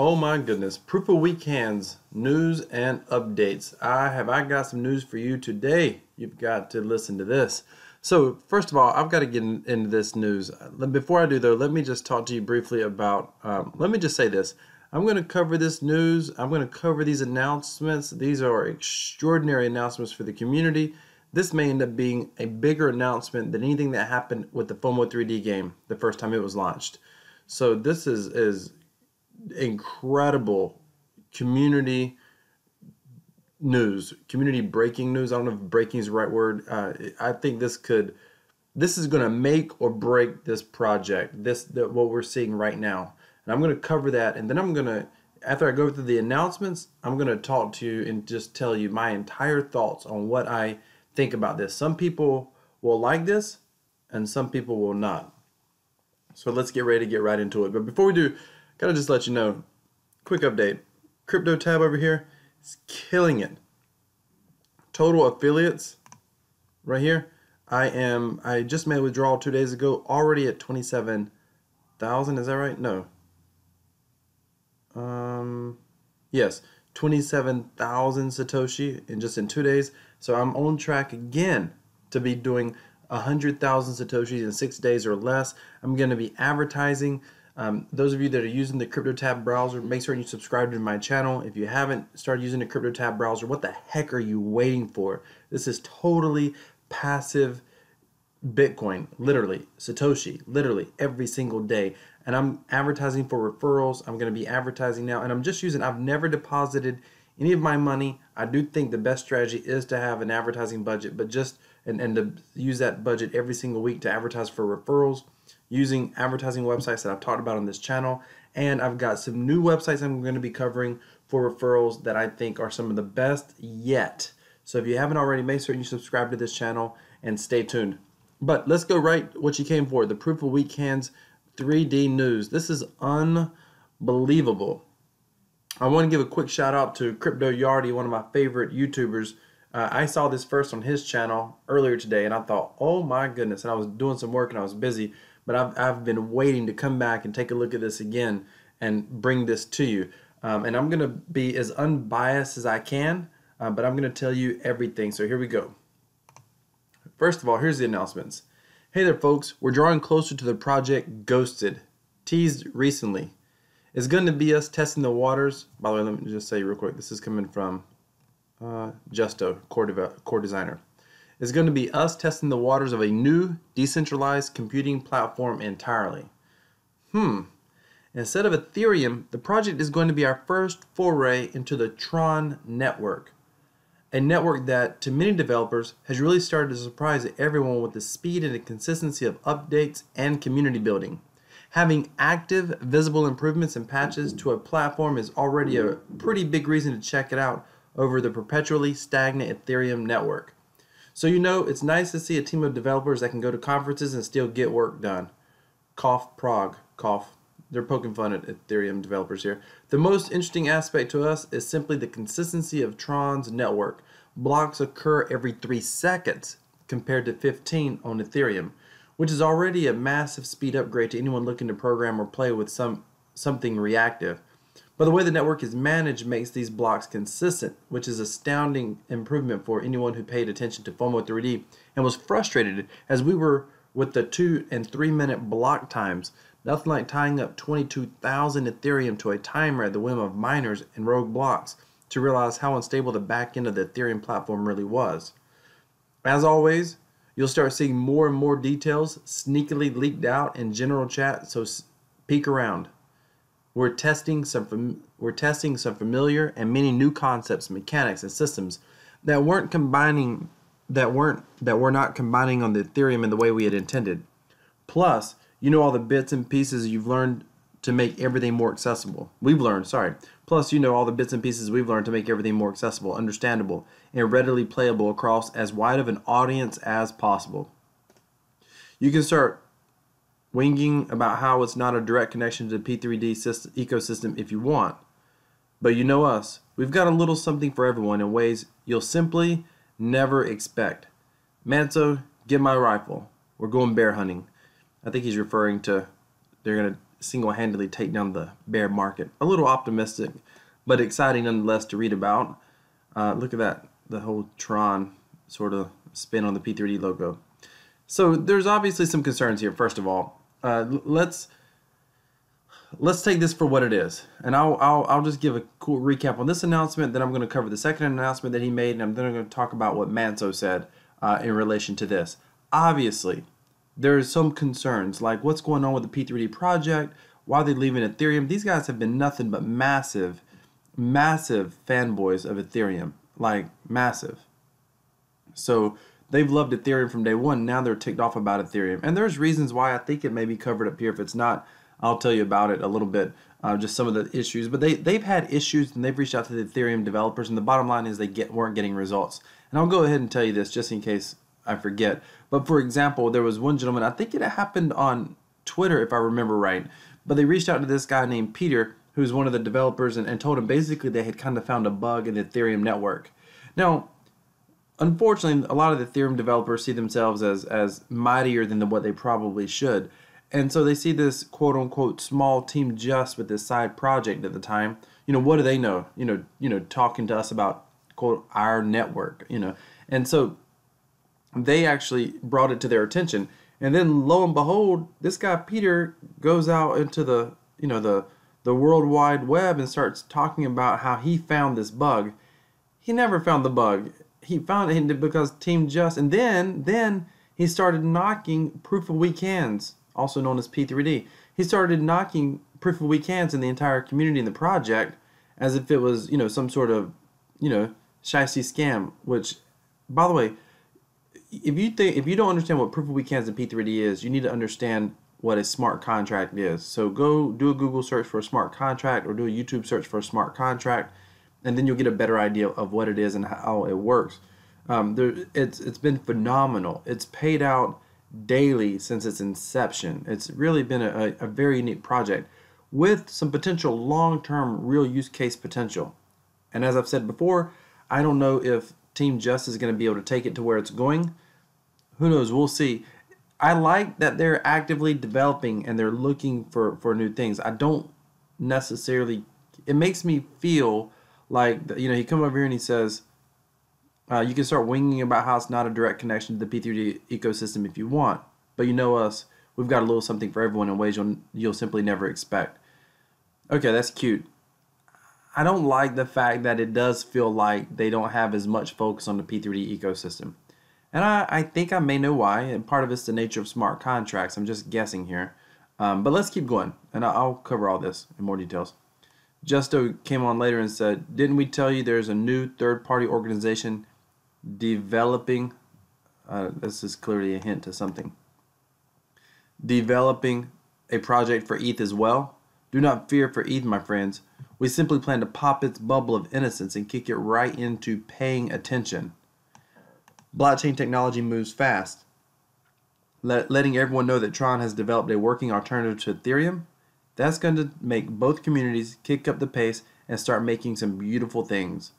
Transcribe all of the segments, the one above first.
Oh my goodness, Proof of Weak Hands, news and updates. I got some news for you today. You've got to listen to this. So first of all, I've got to get into this news. Before I do though, let me just talk to you briefly about, let me just say this. I'm going to cover this news. I'm going to cover these announcements. These are extraordinary announcements for the community. This may end up being a bigger announcement than anything that happened with the FOMO 3D game the first time it was launched. So this is incredible community news, community breaking news. I don't know if breaking is the right word. I think this is going to make or break this project, what we're seeing right now. And I'm going to cover that, and then I'm going to, after I go through the announcements, I'm going to talk to you and just tell you my entire thoughts on what I think about this. Some people will like this, and some people will not. So let's get ready to get right into it. But before we do, gotta just let you know, quick update. Crypto tab over here is killing it. Total affiliates right here. I just made a withdrawal 2 days ago, already at 27,000. Is that right? No. Yes, 27,000 Satoshi in 2 days. So I'm on track again to be doing 100,000 Satoshis in 6 days or less. I'm going to be advertising. Those of you that are using the CryptoTab browser, make sure you subscribe to my channel. If you haven't started using the CryptoTab browser, what the heck are you waiting for? This is totally passive Bitcoin, literally, Satoshi, literally every single day. And I'm advertising for referrals. I'm going to be advertising now, and I've never deposited any of my money. I do think the best strategy is to have an advertising budget, but and to use that budget every single week to advertise for referrals using advertising websites that I've talked about on this channel. And I've got some new websites I'm going to be covering for referrals that I think are some of the best yet. So if you haven't already, make sure you subscribe to this channel and stay tuned. But let's go right what you came for, the Proof of Weak Hands 3D news. This is unbelievable. I want to give a quick shout out to Crypto Yardy, one of my favorite YouTubers. I saw this first on his channel earlier today, and I thought, oh my goodness, and I was doing some work and I was busy, but I've been waiting to come back and take a look at this again and bring this to you. And I'm going to be as unbiased as I can, but I'm going to tell you everything. So here we go. First of all, here's the announcements. Hey there, folks. We're drawing closer to the project Ghosted, teased recently. It's going to be us testing the waters. By the way, let me just say real quick, this is coming from Justo, core designer. It's going to be us testing the waters of a new decentralized computing platform entirely. Instead of Ethereum, the project is going to be our first foray into the Tron network. A network that, to many developers, has really started to surprise everyone with the speed and the consistency of updates and community building. Having active, visible improvements and patches to a platform is already a pretty big reason to check it out over the perpetually stagnant Ethereum network. So it's nice to see a team of developers that can go to conferences and still get work done. Cough, Prague, cough. They're poking fun at Ethereum developers here. The most interesting aspect to us is simply the consistency of Tron's network. Blocks occur every 3 seconds compared to 15 on Ethereum, which is already a massive speed upgrade to anyone looking to program or play with something reactive. But the way the network is managed makes these blocks consistent, which is astounding improvement for anyone who paid attention to FOMO 3D and was frustrated as we were with the 2 and 3 minute block times. Nothing like tying up 22,000 Ethereum to a timer at the whim of miners and rogue blocks to realize how unstable the back end of the Ethereum platform really was. As always, you'll start seeing more and more details sneakily leaked out in general chat, so peek around. We're testing some familiar and many new concepts, mechanics, and systems that we're not combining on the Ethereum in the way we had intended. Plus, all the bits and pieces you've learned to make everything more accessible. Plus, all the bits and pieces we've learned to make everything more accessible, understandable, and readily playable across as wide of an audience as possible. You can start winging about how it's not a direct connection to the P3D ecosystem if you want. But you know us, we've got a little something for everyone in ways you'll simply never expect. Manso, get my rifle. We're going bear hunting. I think he's referring to they're going to single-handedly take down the bear market. A little optimistic, but exciting nonetheless to read about. Look at that, the whole Tron sort of spin on the P3D logo. So there's obviously some concerns here. First of all, let's take this for what it is, and I'll just give a cool recap on this announcement. Then I'm going to cover the second announcement that he made, and I'm then going to talk about what Manso said in relation to this. Obviously, there's some concerns like what's going on with the P3D project. Why are they leaving Ethereum? These guys have been nothing but massive fanboys of Ethereum, like massive. So they've loved Ethereum from day one. Now they're ticked off about Ethereum, and there's reasons why. I think it may be covered up here. If it's not, I'll tell you about it a little bit, just some of the issues. But they've had issues, and they've reached out to the Ethereum developers, and the bottom line is they weren't getting results. And I'll go ahead and tell you this just in case I forget. But for example, there was one gentleman, I think it happened on Twitter if I remember right, but they reached out to this guy named Peter, who's one of the developers, and told him basically they had kind of found a bug in the Ethereum network. Now, unfortunately, a lot of the Ethereum developers see themselves as mightier than what they probably should. And so they see this quote-unquote small team just with this side project at the time. What do they know? Talking to us about, quote, our network, And so they actually brought it to their attention. And then lo and behold, this guy Peter goes out into the World Wide Web and starts talking about how he found this bug. He never found the bug. He found it because Team Just, and then he started knocking proof of weak hands, also known as P3D. He started knocking proof of weak hands in the entire community in the project as if it was, some sort of, shicey scam, which, by the way, if you don't understand what proof of weak hands in P3D is, you need to understand what a smart contract is. So go do a Google search for a smart contract or do a YouTube search for a smart contract, and then you'll get a better idea of what it is and how it works. It's been phenomenal. It's paid out daily since its inception. It's really been a very unique project with some potential long-term real use case potential. And as I've said before, I don't know if Team Just is going to be able to take it to where it's going. Who knows? We'll see. I like that they're actively developing and they're looking for new things. I don't necessarily, it makes me feel like, he come over here and he says, you can start winging about how it's not a direct connection to the P3D ecosystem if you want. But you know us, we've got a little something for everyone in ways you'll simply never expect. Okay, that's cute. I don't like the fact that it does feel like they don't have as much focus on the P3D ecosystem. And I think I may know why, and part of it's the nature of smart contracts. I'm just guessing here. But let's keep going, and I'll cover all this in more details. Justo came on later and said, didn't we tell you there's a new third-party organization developing, this is clearly a hint to something, developing a project for ETH as well? Do not fear for ETH, my friends. We simply plan to pop its bubble of innocence and kick it right into paying attention. Blockchain technology moves fast. Letting everyone know that Tron has developed a working alternative to Ethereum, that's going to make both communities kick up the pace and start making some beautiful things.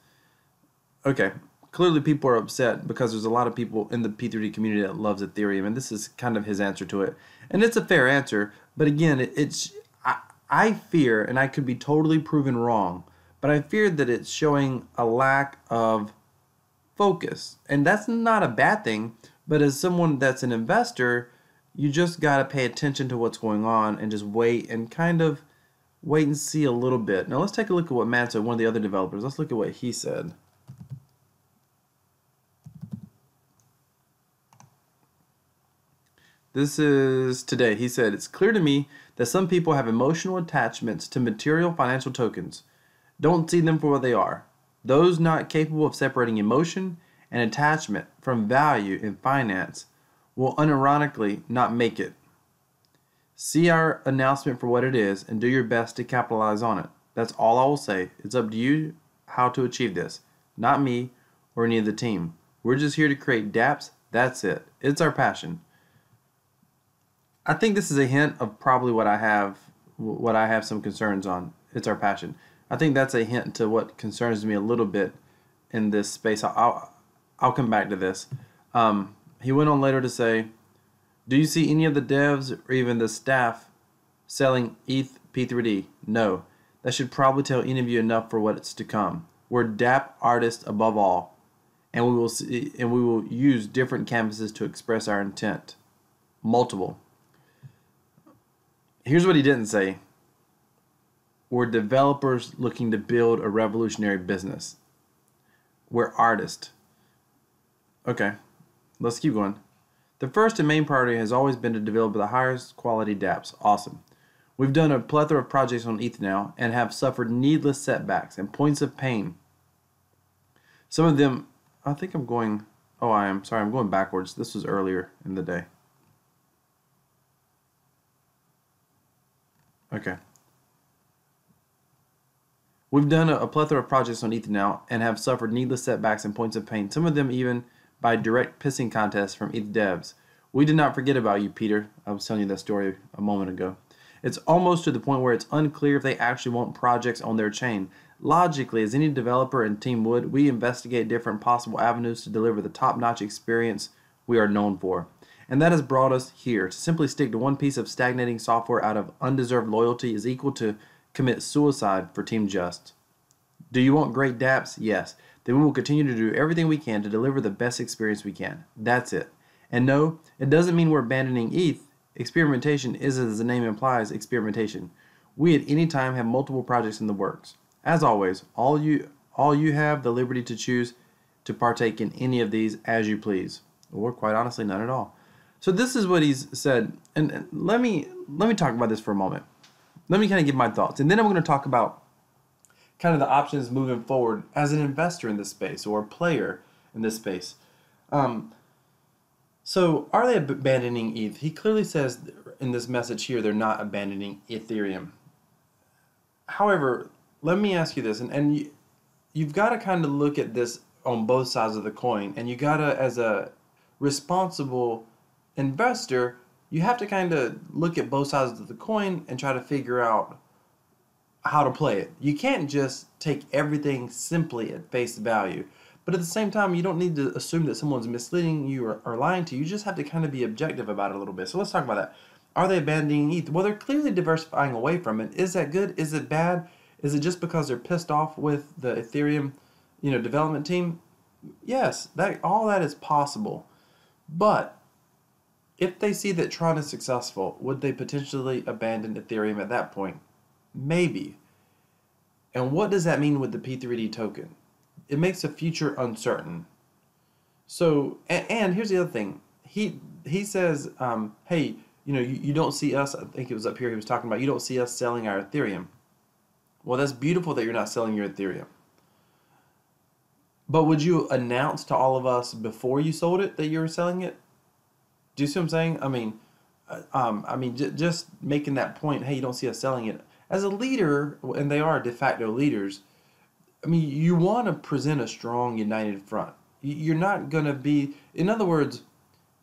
Okay, clearly people are upset because there's a lot of people in the P3D community that loves Ethereum, and this is kind of his answer to it. And it's a fair answer, but again, I fear, and I could be totally proven wrong, but I fear that it's showing a lack of focus. And that's not a bad thing, but as someone that's an investor, you just got to pay attention to what's going on and just wait and kind of wait and see a little bit. Now let's take a look at what Manso, one of the other developers, let's look at what he said. This is today. He said, it's clear to me that some people have emotional attachments to material financial tokens. Don't see them for what they are. Those not capable of separating emotion and attachment from value in finance will unironically not make it. See our announcement for what it is and do your best to capitalize on it. That's all I will say. It's up to you how to achieve this, not me or any of the team. We're just here to create dApps. That's it. It's our passion. I think this is a hint of probably what I have some concerns on. It's our passion. I think that's a hint to what concerns me a little bit in this space. I'll come back to this. He went on later to say, do you see any of the devs or even the staff selling ETH P3D. No, that should probably tell any of you enough for what's to come. We're DApp artists above all, and we will use different canvases to express our intent. Multiple. Here's what he didn't say. We're developers looking to build a revolutionary business. We're artists. Okay, let's keep going. The first and main priority has always been to develop the highest quality dApps. Awesome. We've done a plethora of projects on ETH now and have suffered needless setbacks and points of pain. Some of them, I think I'm going, oh, I am. Sorry, I'm going backwards. This was earlier in the day. Okay. We've done a plethora of projects on ETH now and have suffered needless setbacks and points of pain, some of them even by direct pissing contests from ETH devs. We did not forget about you, Peter. I was telling you that story a moment ago. It's almost to the point where it's unclear if they actually want projects on their chain. Logically, as any developer and team would, we investigate different possible avenues to deliver the top-notch experience we are known for. And that has brought us here. To simply stick to one piece of stagnating software out of undeserved loyalty is equal to commit suicide for Team Just. Do you want great dApps? Yes. Then we will continue to do everything we can to deliver the best experience we can. That's it. And no, it doesn't mean we're abandoning ETH. Experimentation is, as the name implies, experimentation. We at any time have multiple projects in the works. As always, all you have the liberty to choose to partake in any of these as you please, or quite honestly, none at all. So this is what he's said, and let me talk about this for a moment. Let me kind of give my thoughts, and then I'm going to talk about kind of the options moving forward as an investor in this space or a player in this space. So are they abandoning ETH? He clearly says in this message here they're not abandoning Ethereum. However, let me ask you this, and you've got to kind of look at this on both sides of the coin, and you got to, as a responsible investor, you have to kind of look at both sides of the coin and try to figure out how to play it. You can't just take everything simply at face value. But at the same time, you don't need to assume that someone's misleading you or lying to you. You just have to kind of be objective about it a little bit. So let's talk about that. Are they abandoning ETH? Well, they're clearly diversifying away from it. Is that good? Is it bad? Is it just because they're pissed off with the Ethereum, development team? Yes, all that is possible. But if they see that Tron is successful, would they potentially abandon Ethereum at that point? Maybe. And what does that mean with the P3D token? It makes the future uncertain. So, and here's the other thing. He says, hey, you don't see us, I think it was up here he was talking about, you don't see us selling our Ethereum. Well, that's beautiful that you're not selling your Ethereum. But would you announce to all of us before you sold it that you were selling it? Do you see what I'm saying? I mean, just making that point, hey, you don't see us selling it. As a leader, and they are de facto leaders, I mean, you want to present a strong, united front. You're not going to be, in other words,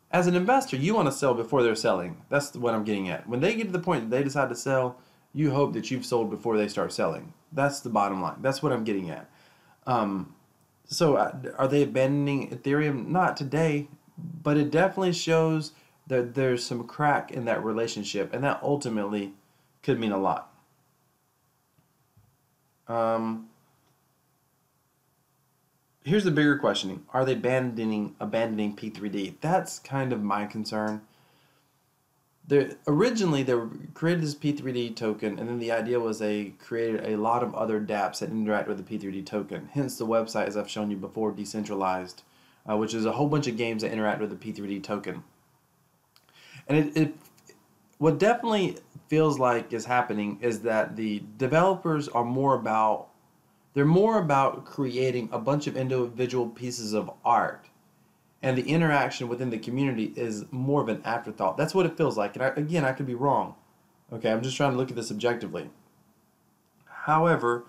as an investor, you want to sell before they're selling. That's what I'm getting at. When they get to the point that they decide to sell, you hope that you've sold before they start selling. That's the bottom line. That's what I'm getting at. So are they abandoning Ethereum? Not today, but it definitely shows that there's some crack in that relationship, and that ultimately could mean a lot. Here's the bigger questioning. Are they abandoning P3D? That's kind of my concern. Originally, they created this P3D token, and then the idea was they created a lot of other dApps that interact with the P3D token. Hence the website, as I've shown you before, Decentralized, which is a whole bunch of games that interact with the P3D token. And what definitely feels like is happening is that the developers are more about creating a bunch of individual pieces of art, and the interaction within the community is more of an afterthought. That's what it feels like. And I could be wrong. Okay, I'm just trying to look at this objectively. However,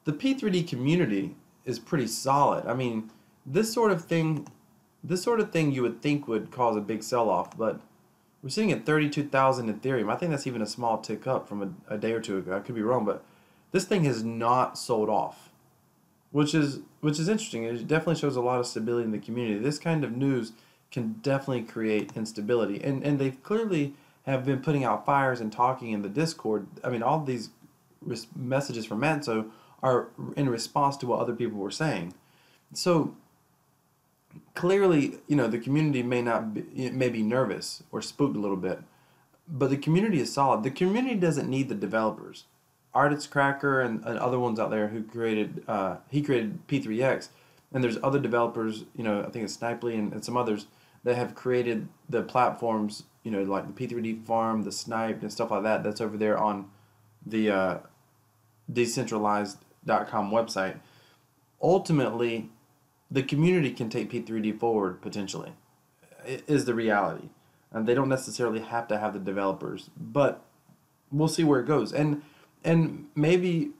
the P3D community is pretty solid. I mean, this sort of thing you would think would cause a big sell-off, but we're sitting at 32,000 Ethereum. I think that's even a small tick up from a day or two ago. I could be wrong, but this thing has not sold off, which is interesting. It definitely shows a lot of stability in the community. This kind of news can definitely create instability, and they've clearly have been putting out fires and talking in the Discord. I mean, all these messages from Manso are in response to what other people were saying. So clearly, the community may be nervous or spooked a little bit, but the community is solid. The community doesn't need the developers. Artist Cracker and other ones out there who created he created P3X, and there's other developers, I think it's Snipely and some others that have created the platforms, like the P3D farm, the Sniped and stuff like that. That's over there on the decentralized.com website. Ultimately, the community can take P3D forward potentially, is the reality. And they don't necessarily have to have the developers, but we'll see where it goes. And maybe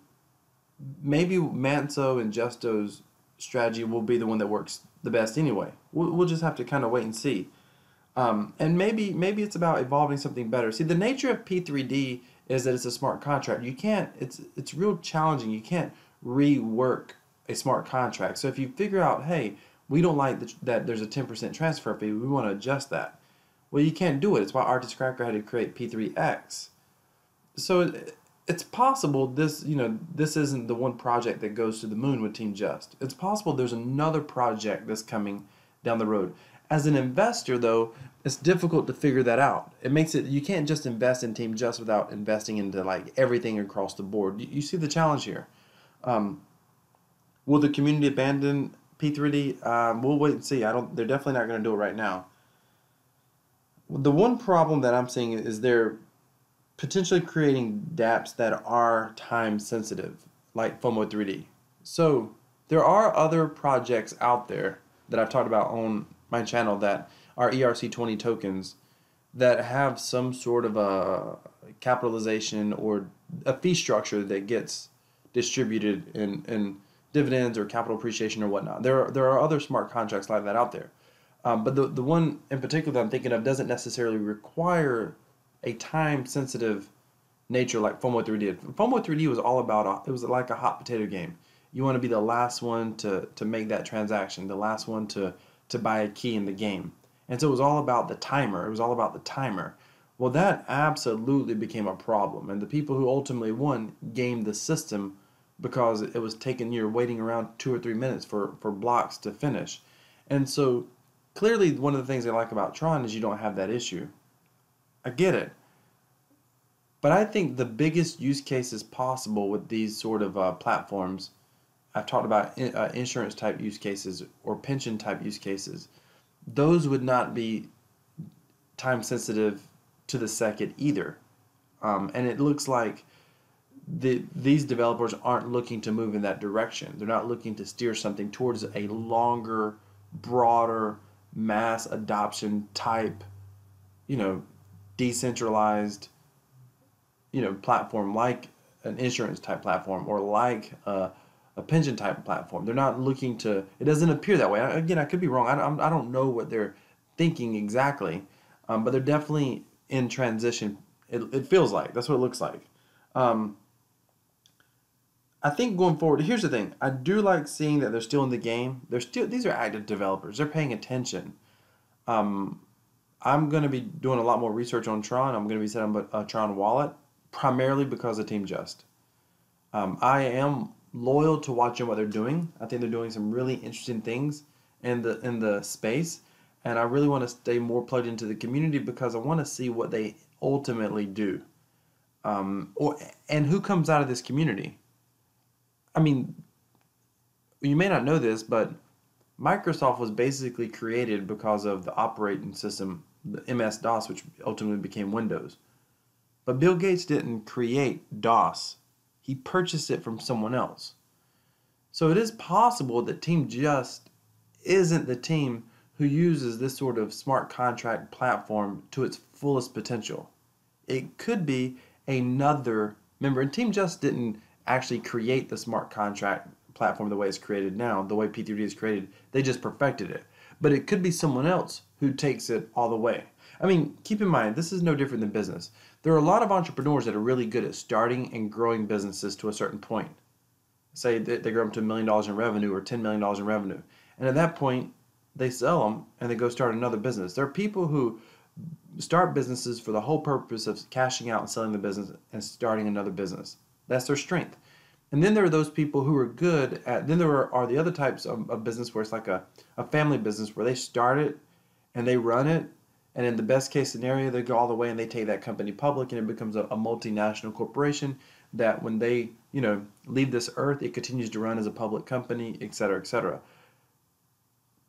Manso and Justo's strategy will be the one that works the best anyway. We'll just have to kind of wait and see. And maybe it's about evolving something better. See, the nature of P3D is that it's a smart contract. You can't. It's real challenging. You can't rework a smart contract. So if you figure out, hey, we don't like that there's a 10% transfer fee, we want to adjust that. Well, you can't do it. It's why Artist Cracker had to create P3X. So it's possible this isn't the one project that goes to the moon with Team Just. It's possible there's another project that's coming down the road. As an investor, though, it's difficult to figure that out. You can't just invest in Team Just without investing into like everything across the board. You see the challenge here. Will the community abandon P3D? We'll wait and see. They're definitely not going to do it right now. The one problem that I'm seeing is they're potentially creating dApps that are time sensitive, like FOMO 3D. So there are other projects out there that I've talked about on my channel that are ERC20 tokens that have some sort of a capitalization or a fee structure that gets distributed in dividends or capital appreciation or whatnot. There are other smart contracts like that out there. But the one in particular that I'm thinking of doesn't necessarily require a time-sensitive nature like FOMO 3D did. FOMO 3D was all about, it was like a hot potato game. You want to be the last one to make that transaction, the last one to buy a key in the game. And so it was all about the timer. It was all about the timer. Well, that absolutely became a problem. And the people who ultimately won gamed the system because it was taking, you're waiting around 2 or 3 minutes for blocks to finish. And so clearly one of the things I like about Tron is you don't have that issue. I get it. But I think the biggest use cases possible with these sort of platforms, I've talked about insurance type use cases or pension type use cases. Those would not be time sensitive to the second either. And it looks like these developers aren't looking to move in that direction. They're not looking to steer something towards a longer, broader, mass adoption type, decentralized, platform like an insurance type platform or like a pension type platform. They're not looking to, it doesn't appear that way. Again, I could be wrong. I don't know what they're thinking exactly, but they're definitely in transition. It feels like, that's what it looks like. I think going forward, here's the thing. I do like seeing that they're still in the game. These are active developers. They're paying attention. I'm going to be doing a lot more research on Tron. I'm going to be setting up a Tron wallet, primarily because of Team Just. I am loyal to watching what they're doing. I think they're doing some really interesting things in the space, and I really want to stay more plugged into the community because I want to see what they ultimately do, and who comes out of this community. I mean, you may not know this, but Microsoft was basically created because of the operating system, the MS-DOS, which ultimately became Windows. But Bill Gates didn't create DOS. He purchased it from someone else. So it is possible that Team Just isn't the team who uses this sort of smart contract platform to its fullest potential. It could be another member. And Team Just didn't actually create the smart contract platform the way it's created now, the way P3D is created. They just perfected it. But it could be someone else who takes it all the way. I mean, keep in mind, this is no different than business. There are a lot of entrepreneurs that are really good at starting and growing businesses to a certain point. Say they grow up to $1 million in revenue or $10 million in revenue. And at that point, they sell them and they go start another business. There are people who start businesses for the whole purpose of cashing out and selling the business and starting another business. That's their strength. And then there are those people who are good at, then there are the other types of business where it's like a family business where they start it and they run it. And in the best case scenario, they go all the way and they take that company public and it becomes a multinational corporation that when they, leave this earth, it continues to run as a public company, et cetera, et cetera.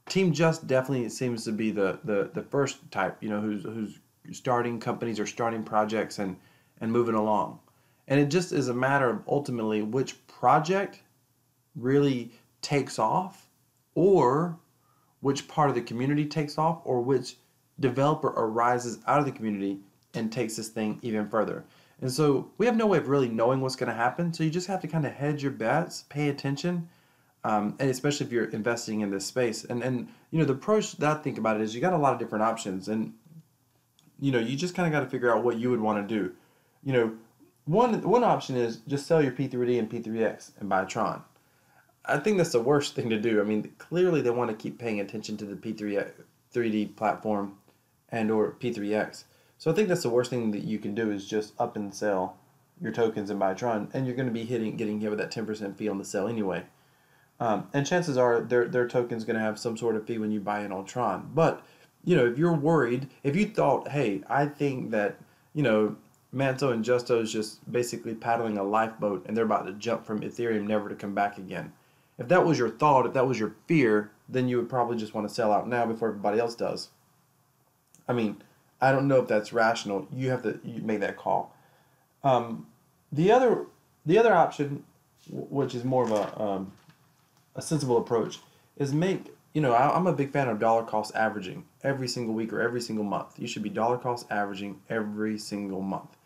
Team Just definitely seems to be the first type, who's starting companies or starting projects and moving along. And it just is a matter of ultimately which project really takes off, or which part of the community takes off, or which developer arises out of the community and takes this thing even further. And so we have no way of really knowing what's going to happen. So you just have to kind of hedge your bets, pay attention, and especially if you're investing in this space. And the approach that I think about it is you got a lot of different options, and you just kind of got to figure out what you would want to do. One option is just sell your P3D and P3X and buy Tron. I think that's the worst thing to do. I mean, clearly they want to keep paying attention to the P3D platform and or P3X. So I think that's the worst thing that you can do is just up and sell your tokens and buy Tron, and you're going to be getting hit with that 10% fee on the sale anyway. And chances are their token's going to have some sort of fee when you buy it on Tron. But, if you're worried, if you thought, hey, I think that, Manto and Justo is just basically paddling a lifeboat and they're about to jump from Ethereum never to come back again. If that was your thought, if that was your fear, then you would probably just want to sell out now before everybody else does. I mean, I don't know if that's rational. You make that call. The other option, which is more of a sensible approach, is I'm a big fan of dollar cost averaging every single week or every single month. You should be dollar cost averaging every single month.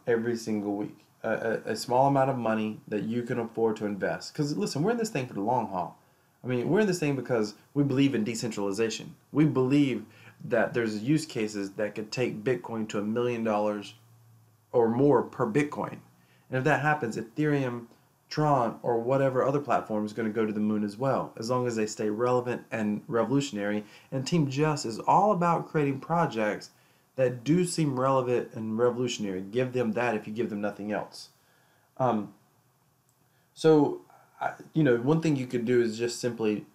Every single week, a small amount of money that you can afford to invest. Because listen, we're in this thing for the long haul. I mean, we're in this thing because we believe in decentralization. We believe that there's use cases that could take Bitcoin to $1 million or more per Bitcoin. And if that happens, Ethereum, Tron, or whatever other platform is going to go to the moon as well, as long as they stay relevant and revolutionary. And Team Just is all about creating projects that do seem relevant and revolutionary. Give them that if you give them nothing else. One thing you could do is just simply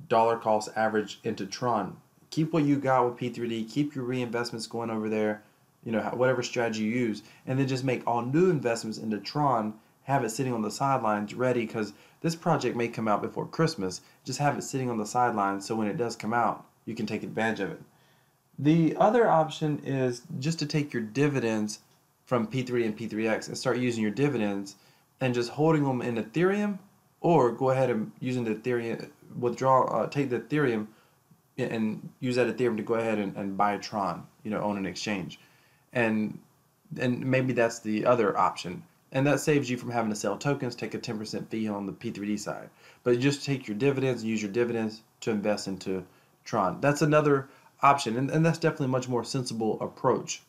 dollar cost average into Tron. Keep what you got with P3D. Keep your reinvestments going over there, whatever strategy you use. And then just make all new investments into Tron. Have it sitting on the sidelines ready, because this project may come out before Christmas. Just have it sitting on the sidelines so when it does come out, you can take advantage of it. The other option is just to take your dividends from P3 and P3X and start using your dividends and just holding them in Ethereum, or go ahead and using the Ethereum, take the Ethereum and use that Ethereum to go ahead and buy Tron, on an exchange. And maybe that's the other option. And that saves you from having to sell tokens, take a 10% fee on the P3D side. But just take your dividends and use your dividends to invest into Tron. That's another option, and that's definitely a much more sensible approach.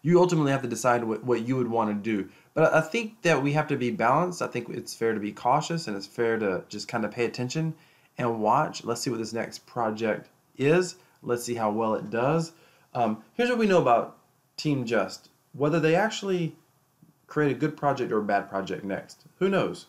You ultimately have to decide what you would want to do. But I think that we have to be balanced. I think it's fair to be cautious, and it's fair to just kind of pay attention and watch. Let's see what this next project is. Let's see how well it does. Here's what we know about Team Just. Whether they actually create a good project or a bad project next, who knows?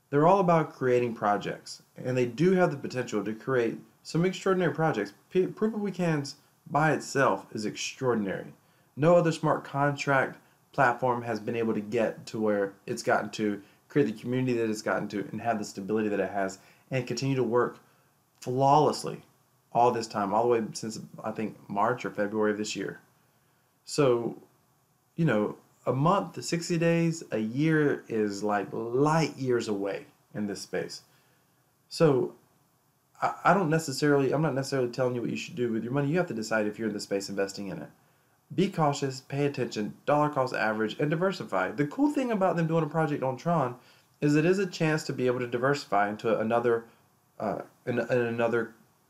They're all about creating projects, and they do have the potential to create some extraordinary projects. Proof of Weekends by itself is extraordinary. No other smart contract platform has been able to get to where it's gotten to, create the community that it's gotten to, and have the stability that it has, and continue to work flawlessly all this time, all the way since, I think, March or February of this year. So, a month, 60 days, a year is like light years away in this space. So I'm not necessarily telling you what you should do with your money. You have to decide if you're in the space investing in it. Be cautious, pay attention, dollar cost average, and diversify. The cool thing about them doing a project on Tron is it is a chance to be able to diversify into another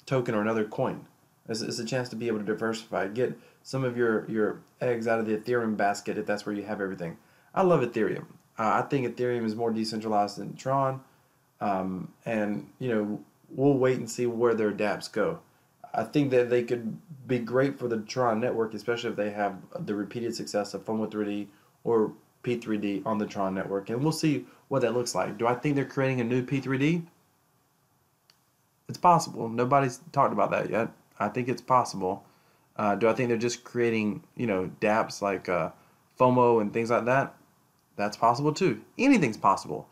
token or another coin. It's a chance to be able to diversify, get some of your eggs out of the Ethereum basket if that's where you have everything. I love Ethereum. I think Ethereum is more decentralized than Tron, and we'll wait and see where their dApps go. I think that they could be great for the Tron network, especially if they have the repeated success of FOMO 3D or P3D on the Tron network. And we'll see what that looks like. Do I think they're creating a new P3D? It's possible. Nobody's talked about that yet. I think it's possible. Do I think they're just creating, dApps like FOMO and things like that? That's possible too. Anything's possible.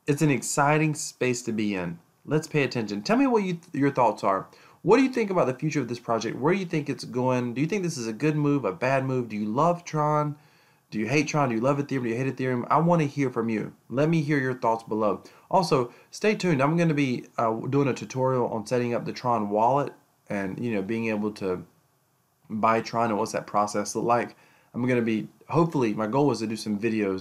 It's an exciting space to be in. Let's pay attention. Tell me what your thoughts are. What do you think about the future of this project? Where do you think it's going? Do you think this is a good move, a bad move? Do you love Tron? Do you hate Tron? Do you love Ethereum? Do you hate Ethereum? I want to hear from you. Let me hear your thoughts below. Also, stay tuned. I'm going to be doing a tutorial on setting up the Tron wallet and being able to buy Tron and what's that process look like. I'm going to be, hopefully, my goal is to do some video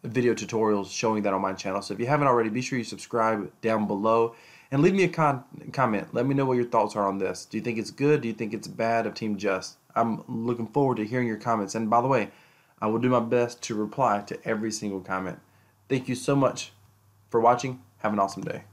tutorials showing that on my channel. So if you haven't already, be sure you subscribe down below and leave me a comment. Let me know what your thoughts are on this. Do you think it's good? Do you think it's bad of Team Just? I'm looking forward to hearing your comments. And by the way, I will do my best to reply to every single comment. Thank you so much for watching. Have an awesome day.